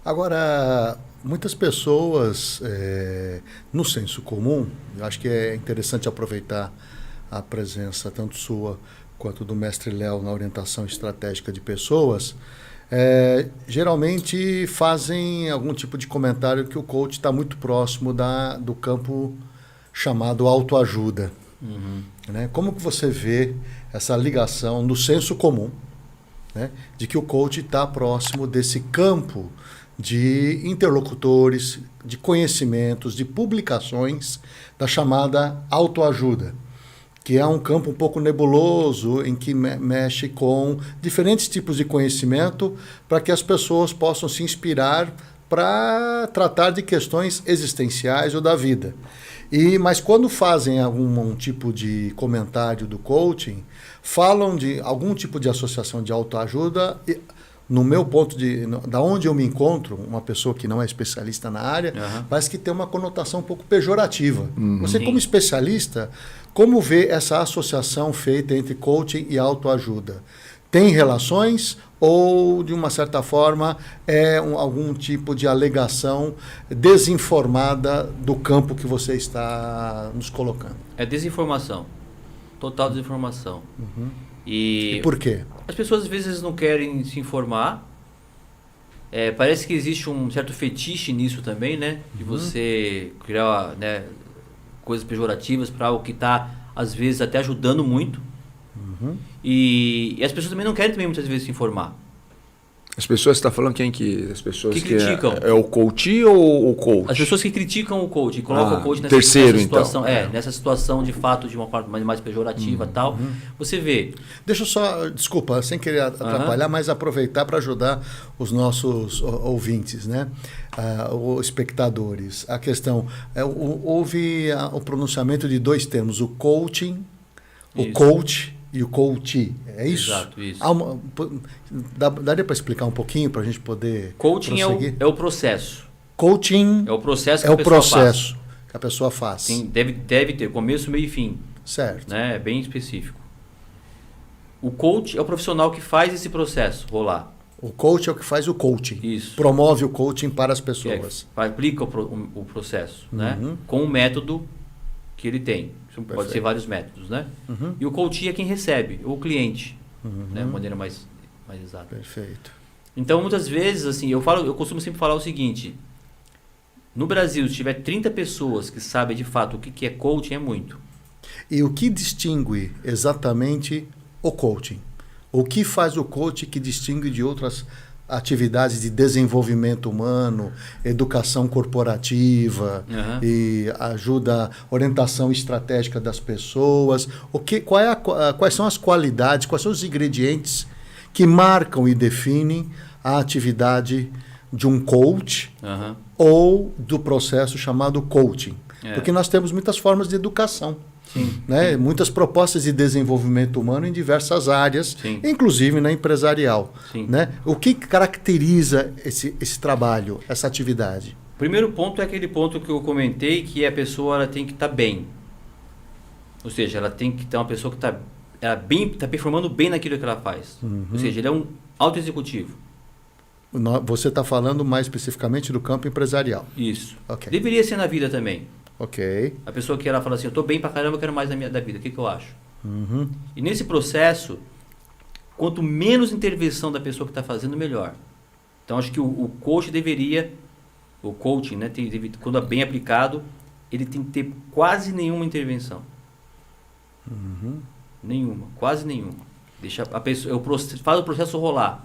Agora, muitas pessoas, no senso comum, eu acho que é interessante aproveitar a presença tanto sua quanto do mestre Léo na orientação estratégica de pessoas, geralmente fazem algum tipo de comentário que o coach está muito próximo do campo chamado autoajuda. Uhum. Né? Como que você vê essa ligação no senso comum, né, de que o coach está próximo desse campo de interlocutores, de conhecimentos, de publicações da chamada autoajuda, que é um campo um pouco nebuloso em que mexe com diferentes tipos de conhecimento para que as pessoas possam se inspirar para tratar de questões existenciais ou da vida. Mas quando fazem algum tipo de comentário do coaching, falam de algum tipo de associação de autoajuda. No meu ponto da onde eu me encontro, uma pessoa que não é especialista na área, parece que tem uma conotação um pouco pejorativa. Você, como especialista, como vê essa associação feita entre coaching e autoajuda? Tem relações ou, de uma certa forma, algum tipo de alegação desinformada do campo que você está nos colocando? É desinformação. Total desinformação. E por quê? As pessoas às vezes não querem se informar. Parece que existe um certo fetiche nisso também, né? De você criar, né, coisas pejorativas para algo que está, às vezes, até ajudando muito. E as pessoas também não querem também muitas vezes se informar. As pessoas, você está falando quem que... As pessoas que criticam. É o coach ou o coach? As pessoas que criticam o coach, colocam o coach nessa situação. Então. Nessa situação de fato de uma parte mais pejorativa e tal. Você vê. Deixa eu só, desculpa, sem querer atrapalhar, mas aproveitar para ajudar os nossos ouvintes, né? Os espectadores. A questão, houve o pronunciamento de dois termos, o coaching, o coach e o coach. É isso? Exato, isso. Daria para explicar um pouquinho para a gente poder coaching prosseguir? É o processo. Coaching é o processo que a pessoa faz. Sim, deve ter começo, meio e fim. Certo. Né? É bem específico. O coach é o profissional que faz esse processo rolar. O coach é o que faz o coaching. Isso. Promove o coaching para as pessoas. Aplica o processo, né? Com o método que ele tem. Pode ser vários métodos, né? E o coach é quem recebe, o cliente, né? De maneira mais exata. Perfeito. Então, muitas vezes, assim, eu costumo sempre falar o seguinte: no Brasil, se tiver 30 pessoas que sabem de fato o que é coaching, é muito. E o que distingue exatamente o coaching? O que faz o coaching que distingue de outras atividades de desenvolvimento humano, educação corporativa e ajuda, orientação estratégica das pessoas? Quais são as qualidades, quais são os ingredientes que marcam e definem a atividade de um coach ou do processo chamado coaching? Porque nós temos muitas formas de educação. Sim. Né? Muitas propostas de desenvolvimento humano em diversas áreas, inclusive na empresarial. Né? O que caracteriza esse trabalho, essa atividade? O primeiro ponto é aquele ponto que eu comentei, que a pessoa ela tem que estar bem. Ou seja, ela tem que ter uma pessoa que está performando bem naquilo que ela faz. Ou seja, ele é um auto-executivo. Você está falando mais especificamente do campo empresarial. Isso. Okay. Deveria ser na vida também. Ok. A pessoa que ela fala assim, eu estou bem pra caramba, eu quero mais da vida. O que eu acho? E nesse processo, quanto menos intervenção da pessoa que está fazendo, melhor. Então, acho que o coach o coaching, né, quando é bem aplicado, ele tem que ter quase nenhuma intervenção. Nenhuma, quase nenhuma. Deixa a pessoa, faz o processo rolar.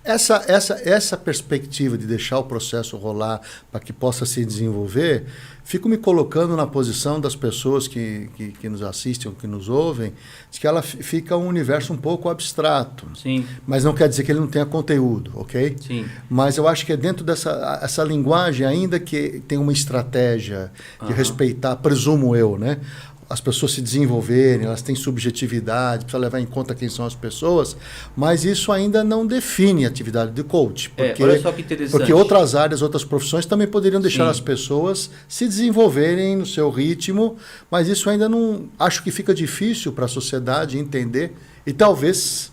Essa perspectiva de deixar o processo rolar para que possa se desenvolver, fico me colocando na posição das pessoas que nos assistem ou que nos ouvem, de que ela fica um universo um pouco abstrato. Sim. Mas não quer dizer que ele não tenha conteúdo, ok? Sim. Mas eu acho que é dentro dessa linguagem, ainda que tem uma estratégia de respeitar, presumo eu, né? As pessoas se desenvolverem, elas têm subjetividade, precisa levar em conta quem são as pessoas, mas isso ainda não define a atividade de coach. Olha só que interessante. Porque outras áreas, outras profissões também poderiam deixar as pessoas se desenvolverem no seu ritmo, mas isso ainda não... Acho que fica difícil para a sociedade entender e talvez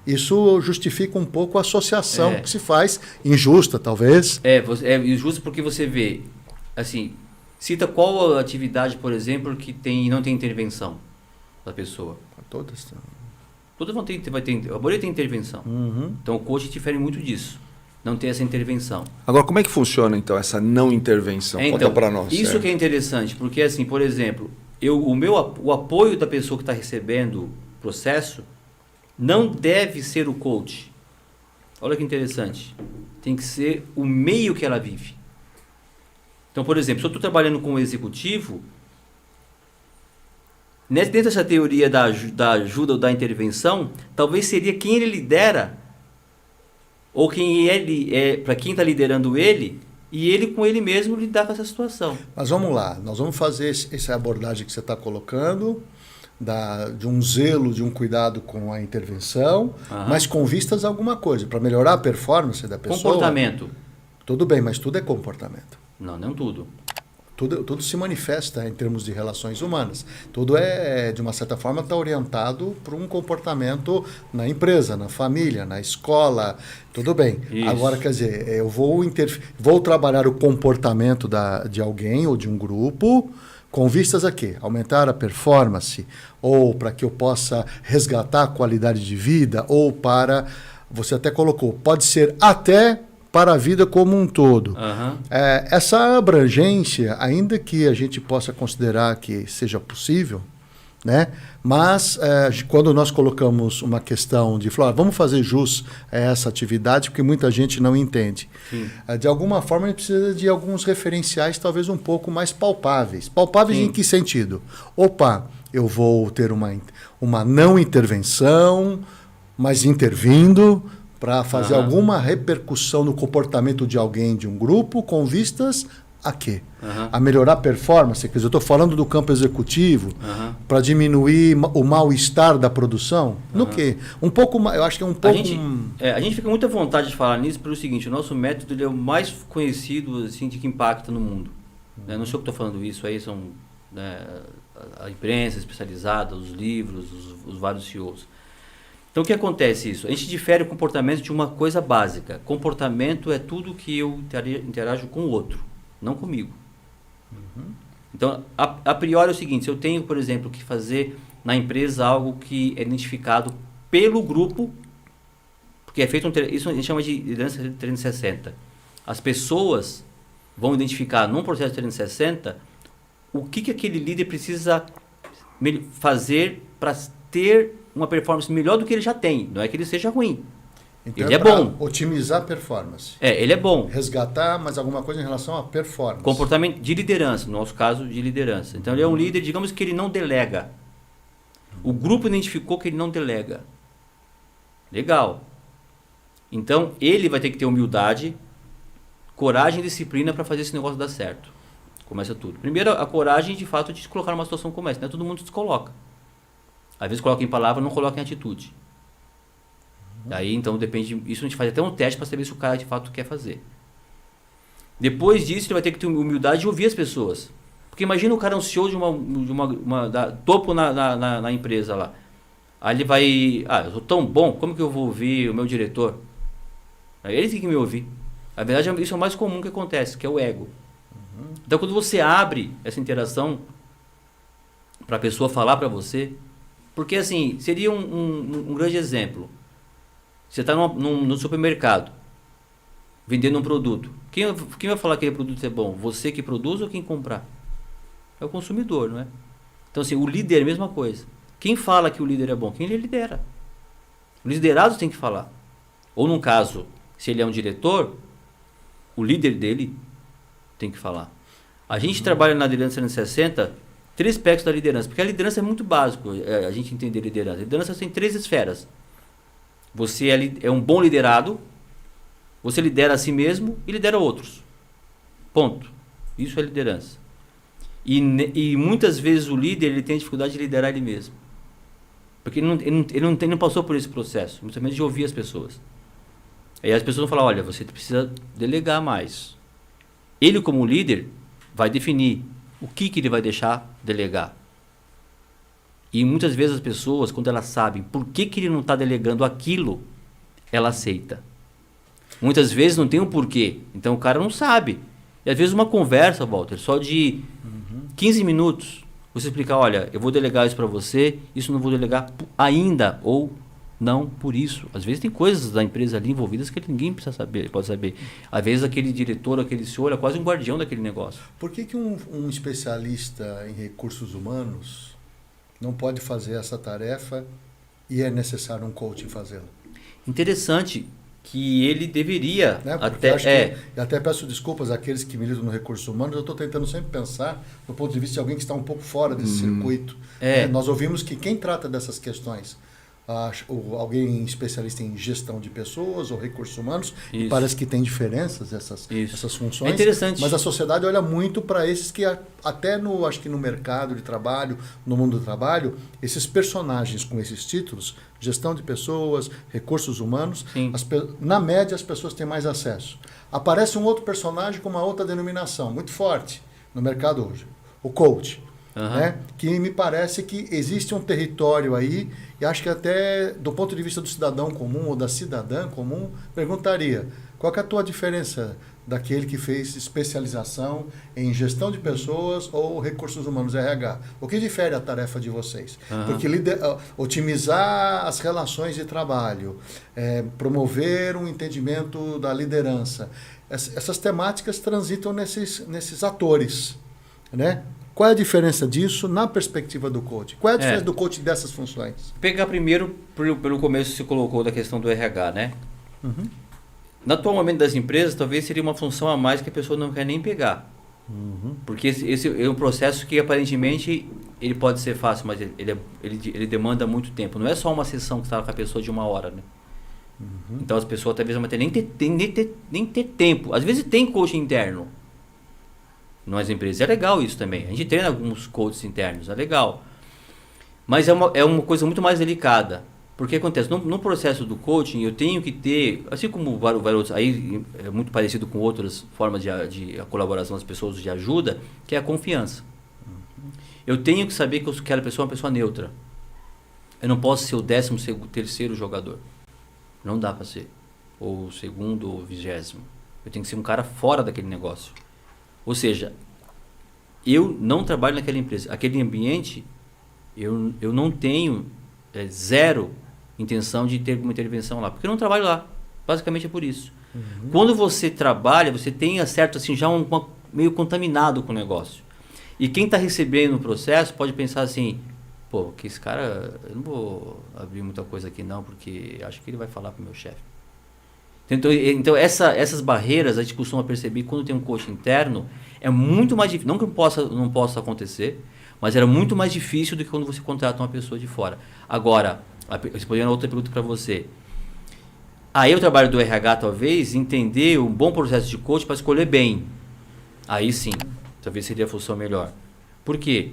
isso justifica um pouco a associação que se faz, injusta talvez. É injusto porque você vê, assim, cita qual atividade, por exemplo, que não tem intervenção da pessoa. Todas. Todas vai ter, a maioria tem intervenção. Então o coach difere muito disso. Não ter essa intervenção. Agora, como é que funciona, então, essa não intervenção? Conta para nós. Isso que é interessante, porque, assim, por exemplo, o apoio da pessoa que está recebendo o processo não deve ser o coach. Olha que interessante. Tem que ser o meio que ela vive. Então, por exemplo, se eu estou trabalhando com um executivo, dentro dessa teoria da ajuda ou da intervenção, talvez seria quem ele lidera, ou quem ele é, para quem está liderando ele, e ele com ele mesmo lidar com essa situação. Mas vamos lá, nós vamos fazer essa abordagem que você está colocando, de um zelo, de um cuidado com a intervenção, mas com vistas a alguma coisa, para melhorar a performance da pessoa. Comportamento. Tudo bem, mas tudo é comportamento. Não tudo. Tudo se manifesta em termos de relações humanas. Tudo é, de uma certa forma, está orientado para um comportamento na empresa, na família, na escola. Tudo bem. Isso. Agora, quer dizer, eu vou trabalhar o comportamento de alguém ou de um grupo com vistas a quê? Aumentar a performance, ou para que eu possa resgatar a qualidade de vida, ou para, você até colocou, pode ser até para a vida como um todo. Essa abrangência, ainda que a gente possa considerar que seja possível, né? Mas quando nós colocamos uma questão de falar, vamos fazer jus a essa atividade, porque muita gente não entende. De alguma forma, a gente precisa de alguns referenciais talvez um pouco mais palpáveis. Palpáveis em que sentido? Opa, eu vou ter uma não intervenção, mas intervindo, para fazer alguma repercussão no comportamento de alguém, de um grupo, com vistas a quê? A melhorar a performance. Quer dizer, eu estou falando do campo executivo, para diminuir o mal-estar da produção. No quê? Um pouco mais, eu acho que é um pouco... A gente fica muito à vontade de falar nisso pelo seguinte, o nosso método ele é o mais conhecido assim, de que impacta no mundo. Não sei o que estou falando isso, aí são a imprensa especializada, os livros, os vários CEOs. Então, o que acontece isso? A gente difere o comportamento de uma coisa básica. Comportamento é tudo que eu interajo com o outro, não comigo. Então, a priori é o seguinte, se eu tenho, por exemplo, que fazer na empresa algo que é identificado pelo grupo, porque é feito isso a gente chama de liderança 360. As pessoas vão identificar num processo 360 o que aquele líder precisa fazer para ter uma performance melhor do que ele já tem. Não é que ele seja ruim. Então ele é bom. Otimizar a performance. Ele é bom. Resgatar mais alguma coisa em relação à performance. Comportamento de liderança, no nosso caso, de liderança. Então, ele é um líder, digamos que ele não delega. O grupo identificou que ele não delega. Legal. Então, ele vai ter que ter humildade, coragem e disciplina para fazer esse negócio dar certo. Começa tudo. Primeiro, a coragem, de fato, de se colocar numa situação como essa. Não é todo mundo se coloca. Às vezes coloca em palavra, não coloca em atitude. Aí, então, depende... Isso a gente faz até um teste para saber se o cara, de fato, quer fazer. Depois disso, ele vai ter que ter humildade de ouvir as pessoas. Porque imagina o cara um CEO de topo na empresa lá. Aí ele vai... eu sou tão bom, como que eu vou ouvir o meu diretor? Aí ele tem que me ouvir. Na verdade, isso é o mais comum que acontece, que é o ego. Então, quando você abre essa interação para a pessoa falar para você... Porque, assim, seria um grande exemplo. Você está no supermercado, vendendo um produto. Quem vai falar que aquele produto é bom? Você que produz ou quem comprar? É o consumidor, não é? Então, assim, o líder é a mesma coisa. Quem fala que o líder é bom? Quem ele lidera. Os liderados têm que falar. Ou, num caso, se ele é um diretor, o líder dele tem que falar. A gente trabalha na liderança 360... 3 aspectos da liderança, porque a liderança é muito básico, a gente entender liderança. A liderança tem 3 esferas. Você é um bom liderado, você lidera a si mesmo e lidera outros. Ponto. Isso é liderança. E muitas vezes o líder ele tem dificuldade de liderar ele mesmo. Porque ele não passou por esse processo, muitas vezes de ouvir as pessoas. Aí as pessoas vão falar, olha, você precisa delegar mais. Ele como líder vai definir o que ele vai deixar delegar. E muitas vezes as pessoas, quando elas sabem por que ele não está delegando aquilo, ela aceita. Muitas vezes não tem um porquê, então o cara não sabe. E às vezes uma conversa, Walter, só de 15 minutos, você explicar, olha, eu vou delegar isso para você, isso não vou delegar ainda, ou não por isso. Às vezes tem coisas da empresa ali envolvidas que ninguém precisa saber, pode saber. Às vezes aquele diretor, aquele senhor é quase um guardião daquele negócio. Por que um especialista em recursos humanos não pode fazer essa tarefa e é necessário um coaching fazê-la? Interessante que ele deveria até peço desculpas àqueles que militam no recursos humanos, eu estou tentando sempre pensar do ponto de vista de alguém que está um pouco fora desse circuito. Nós ouvimos que quem trata dessas questões, alguém especialista em gestão de pessoas ou recursos humanos, e parece que tem diferenças essas funções. É interessante. Mas a sociedade olha muito para esses que até acho que no mercado de trabalho, no mundo do trabalho, esses personagens com esses títulos, gestão de pessoas, recursos humanos, na média as pessoas têm mais acesso. Aparece um outro personagem com uma outra denominação, muito forte no mercado hoje, o coach. Né? Que me parece que existe um território aí, e acho que até do ponto de vista do cidadão comum ou da cidadã comum, perguntaria, qual que é a tua diferença daquele que fez especialização em gestão de pessoas ou recursos humanos, RH? O que difere a tarefa de vocês? Porque otimizar as relações de trabalho, promover um entendimento da liderança, essas temáticas transitam nesses atores, né? Qual é a diferença disso na perspectiva do coach? Qual é a diferença do coach dessas funções? Pegar primeiro, pelo começo que você colocou da questão do RH, né? No atual momento das empresas, talvez seria uma função a mais que a pessoa não quer nem pegar. Porque esse é um processo que aparentemente ele pode ser fácil, mas ele demanda muito tempo. Não é só uma sessão que está com a pessoa de 1 hora, né? Então as pessoas talvez não tenham nem ter tempo. Às vezes tem coach interno nas empresas. É legal isso também. A gente treina alguns coaches internos, é legal. Mas é uma coisa muito mais delicada. Porque acontece, no processo do coaching, eu tenho que ter, assim como vários outros, aí é muito parecido com outras formas de colaboração das pessoas, de ajuda, que é a confiança. Eu tenho que saber que aquela pessoa é uma pessoa neutra. Eu não posso ser o 13º jogador. Não dá para ser. Ou o 2º ou o 20º. Eu tenho que ser um cara fora daquele negócio. Ou seja, eu não trabalho naquela empresa. Aquele ambiente, eu não tenho zero intenção de ter uma intervenção lá. Porque eu não trabalho lá. Basicamente é por isso. Quando você trabalha, você tem certo assim, já meio contaminado com o negócio. E quem está recebendo o processo pode pensar assim, pô, que esse cara, eu não vou abrir muita coisa aqui não, porque acho que ele vai falar para o meu chefe. Então essas barreiras a gente costuma perceber quando tem um coach interno, é muito mais difícil, não que não possa acontecer, mas era muito mais difícil do que quando você contrata uma pessoa de fora. Agora, respondendo a outra pergunta para você, aí o trabalho do RH talvez entender um bom processo de coach para escolher bem. Aí sim, talvez seria a função melhor. Por quê?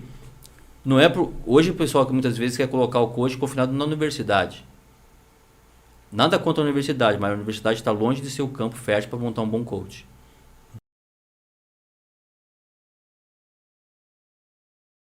Hoje o pessoal que muitas vezes quer colocar o coach confinado na universidade. Nada contra a universidade, mas a universidade está longe de ser o campo fértil para montar um bom coach.